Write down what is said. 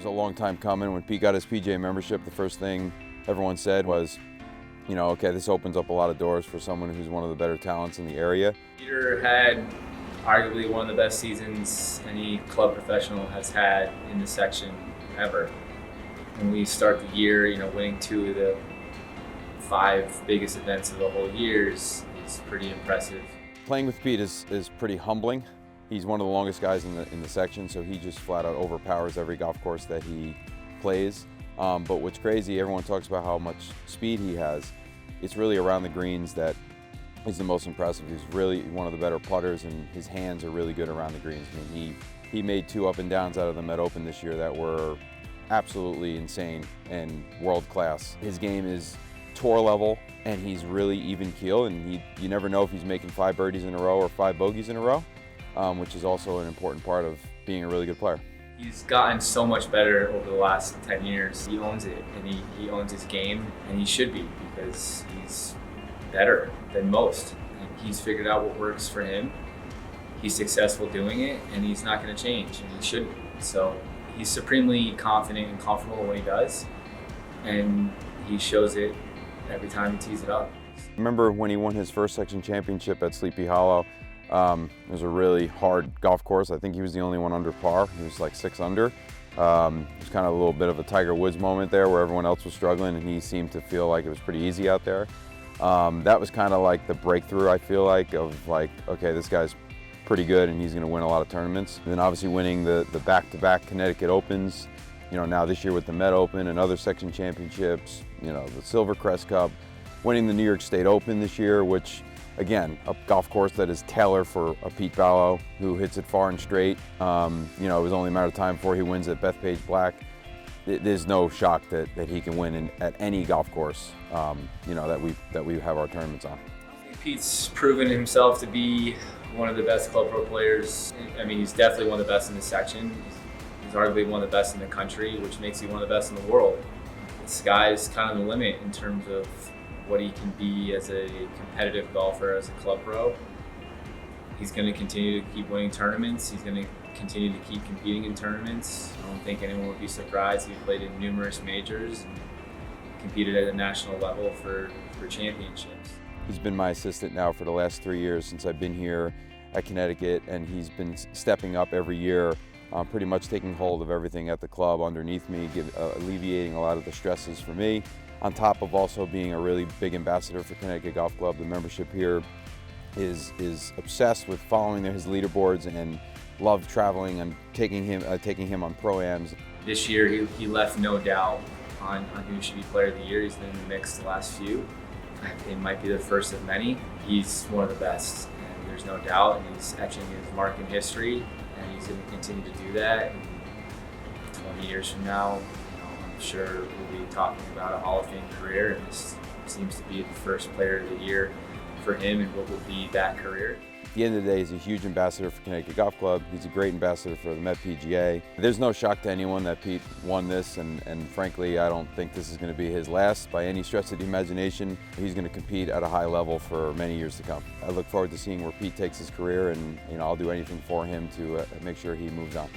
was a long time coming. When Pete got his PGA membership, the first thing everyone said was, you know, okay, this opens up a lot of doors for someone who's one of the better talents in the area. Peter had arguably one of the best seasons any club professional has had in the section ever. When we start the year, you know, winning 2 of the 5 biggest events of the whole year is pretty impressive. Playing with Pete is pretty humbling. He's one of the longest guys in the section, so he just flat out overpowers every golf course that he plays. But what's crazy, everyone talks about how much speed he has. It's really around the greens that is the most impressive. He's really one of the better putters, and his hands are really good around the greens. I mean, he made 2 up and downs out of the Met Open this year that were absolutely insane and world class. His game is tour level, and he's really even keel, and you never know if he's making 5 birdies in a row or 5 bogeys in a row, which is also an important part of being a really good player. He's gotten so much better over the last 10 years. He owns it, and he owns his game, and he should be, because he's better than most. And he's figured out what works for him. He's successful doing it, and he's not going to change, and he shouldn't. So he's supremely confident and comfortable in what he does, and he shows it every time he tees it up. Remember when he won his first section championship at Sleepy Hollow? It was a really hard golf course. I think he was the only one under par. He was like 6 under. It was kind of a little bit of a Tiger Woods moment there where everyone else was struggling and he seemed to feel like it was pretty easy out there. That was kind of like the breakthrough, I feel like, of like, okay, this guy's pretty good and he's going to win a lot of tournaments. And then obviously winning the back-to-back Connecticut Opens, you know, now this year with the Met Open and other section championships, you know, the Silvercrest Cup, winning the New York State Open this year, which, again, a golf course that is tailored for a Pete Ballo who hits it far and straight. You know, it was only a matter of time before he wins at Bethpage Black. There's no shock that he can win at any golf course, you know, that we have our tournaments on. Pete's proven himself to be one of the best club pro players. I mean, he's definitely one of the best in the section. He's arguably one of the best in the country, which makes him one of the best in the world. The sky's kind of the limit in terms of what he can be as a competitive golfer, as a club pro. He's going to continue to keep winning tournaments. He's going to continue to keep competing in tournaments. I don't think anyone would be surprised. He played in numerous majors and competed at a national level for championships. He's been my assistant now for the last 3 years since I've been here at Connecticut, and he's been stepping up every year, pretty much taking hold of everything at the club underneath me, alleviating a lot of the stresses for me, on top of also being a really big ambassador for Connecticut Golf Club. The membership here is obsessed with following his leaderboards and love traveling and taking him on pro-ams. This year he left no doubt on who should be player of the year. He's been in the mix the last few. It might be the first of many. He's one of the best, and there's no doubt, and he's etching his mark in history, and he's going to continue to do that. And 20 years from now, I'm sure we'll be talking about a Hall of Fame career, and this seems to be the first player of the year for him and what will be that career. At the end of the day, he's a huge ambassador for Connecticut Golf Club. He's a great ambassador for the Met PGA. There's no shock to anyone that Pete won this, and frankly, I don't think this is going to be his last by any stretch of the imagination. He's going to compete at a high level for many years to come. I look forward to seeing where Pete takes his career, and I'll do anything for him to make sure he moves on.